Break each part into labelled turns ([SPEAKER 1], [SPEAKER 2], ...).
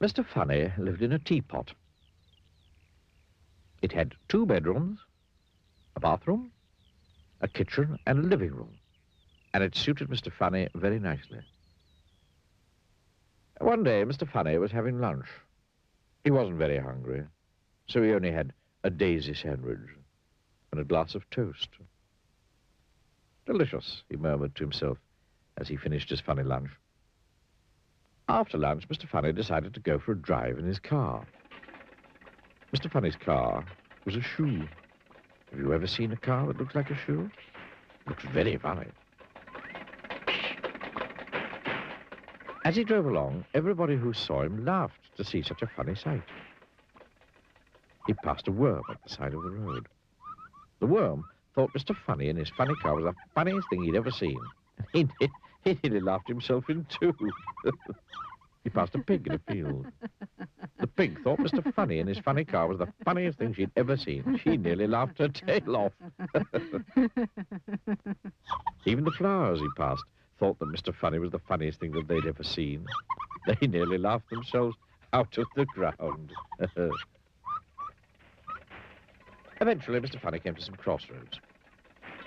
[SPEAKER 1] Mr. Funny lived in a teapot. It had 2 bedrooms, a bathroom, a kitchen, and a living room, and it suited Mr. Funny very nicely. One day, Mr. Funny was having lunch. He wasn't very hungry, so he only had a daisy sandwich and a glass of toast. Delicious, he murmured to himself as he finished his funny lunch. After lunch, Mr. Funny decided to go for a drive in his car. Mr. Funny's car was a shoe. Have you ever seen a car that looks like a shoe? It looks very funny. As he drove along, everybody who saw him laughed to see such a funny sight. He passed a worm at the side of the road. The worm thought Mr. Funny in his funny car was the funniest thing he'd ever seen. He nearly laughed himself in two. He passed a pig in a field. The pig thought Mr. Funny in his funny car was the funniest thing she'd ever seen. She nearly laughed her tail off. Even the flowers he passed thought that Mr. Funny was the funniest thing that they'd ever seen. They nearly laughed themselves out of the ground. Eventually, Mr. Funny came to some crossroads.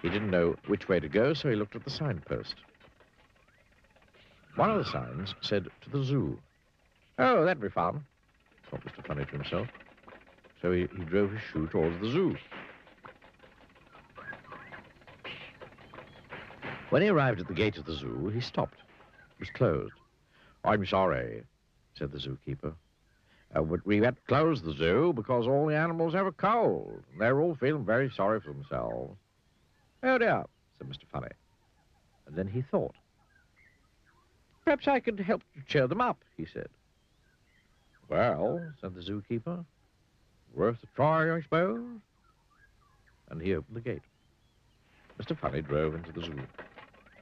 [SPEAKER 1] He didn't know which way to go, so he looked at the signpost. One of the signs said, "To the zoo." "Oh, that'd be fun," thought Mr. Funny to himself. So he drove his shoe towards the zoo. When he arrived at the gate of the zoo, he stopped. It was closed. "I'm sorry," said the zookeeper. "But we had to close the zoo because all the animals have a cold. They're all feeling very sorry for themselves." "Oh, dear," said Mr. Funny. And then he thought. "Perhaps I could help to cheer them up," he said. "Well," said the zookeeper, "worth a try, I suppose." And he opened the gate. Mr. Funny drove into the zoo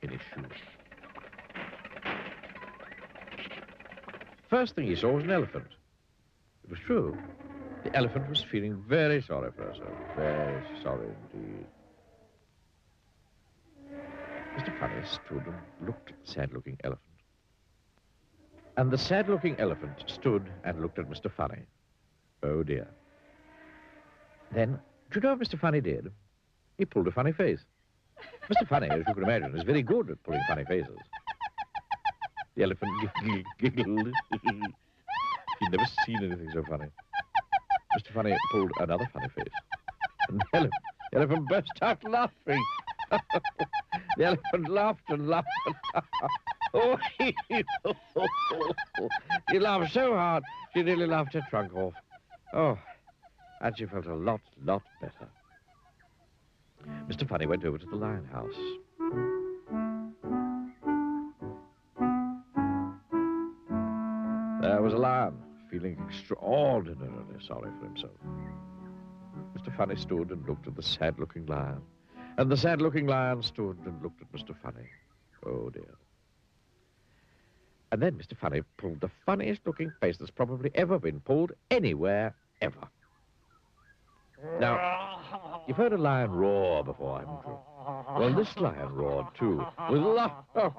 [SPEAKER 1] in his shoes. First thing he saw was an elephant. It was true. The elephant was feeling very sorry for herself. Very sorry indeed. Mr. Funny stood and looked at the sad-looking elephant. And the sad-looking elephant stood and looked at Mr. Funny. Oh, dear. Then, do you know what Mr. Funny did? He pulled a funny face. Mr. Funny, as you can imagine, is very good at pulling funny faces. The elephant giggled. He'd never seen anything so funny. Mr. Funny pulled another funny face. And the elephant burst out laughing. The elephant laughed and laughed and laughed. Oh, he laughed so hard, she nearly laughed her trunk off. Oh, and she felt a lot better. Mr. Funny went over to the lion house. There was a lion, feeling extraordinarily sorry for himself. Mr. Funny stood and looked at the sad-looking lion. And the sad-looking lion stood and looked at Mr. Funny. Oh, dear. And then Mr. Funny pulled the funniest-looking face that's probably ever been pulled anywhere, ever. Now, you've heard a lion roar before, haven't you? Well, this lion roared, too, with laughter.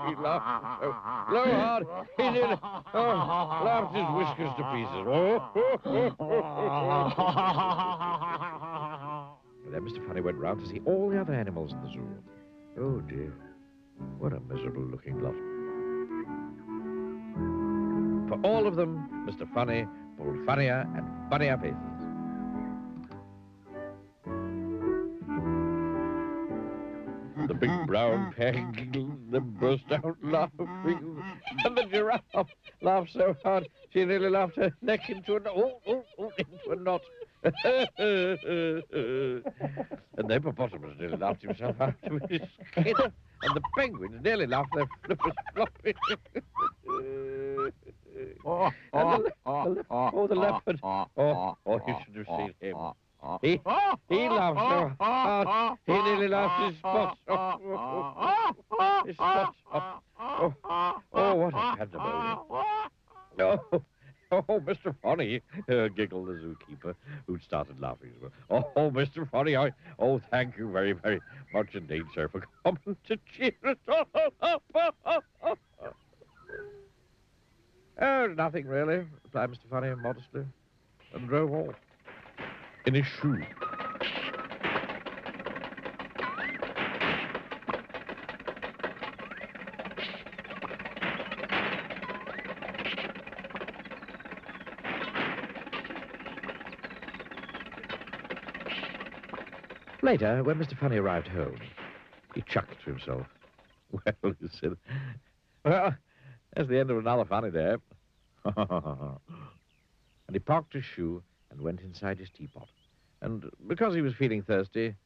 [SPEAKER 1] He laughed so hard, he nearly laughed his whiskers to pieces. And then Mr. Funny went round to see all the other animals in the zoo. Oh, dear, what a miserable-looking lot. For all of them, Mr. Funny pulled funnier and funnier faces. The big brown pig giggled, then burst out laughing, and the giraffe laughed so hard she nearly laughed her neck into a knot. And the hippopotamus nearly laughed himself out of his skin, and the penguins nearly laughed their flippers flopping. The leopard. Oh, you should have seen him. He laughed so hard, he nearly laughed his spots off. His spots off. Oh, what a pandemonium. Oh, Mr. Funny, giggled the zookeeper, who'd started laughing as well. Oh, Mr. Funny, thank you very, very much indeed, sir, for coming to cheer us all up. Oh, nothing really, replied Mr. Funny modestly, and drove off in his shoe. Later, when Mr. Funny arrived home, he chuckled to himself. Well, he said, well, that's the end of another funny day. And he parked his shoe and went inside his teapot. And because he was feeling thirsty,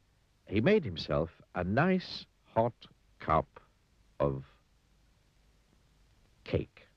[SPEAKER 1] he made himself a nice hot cup of cake.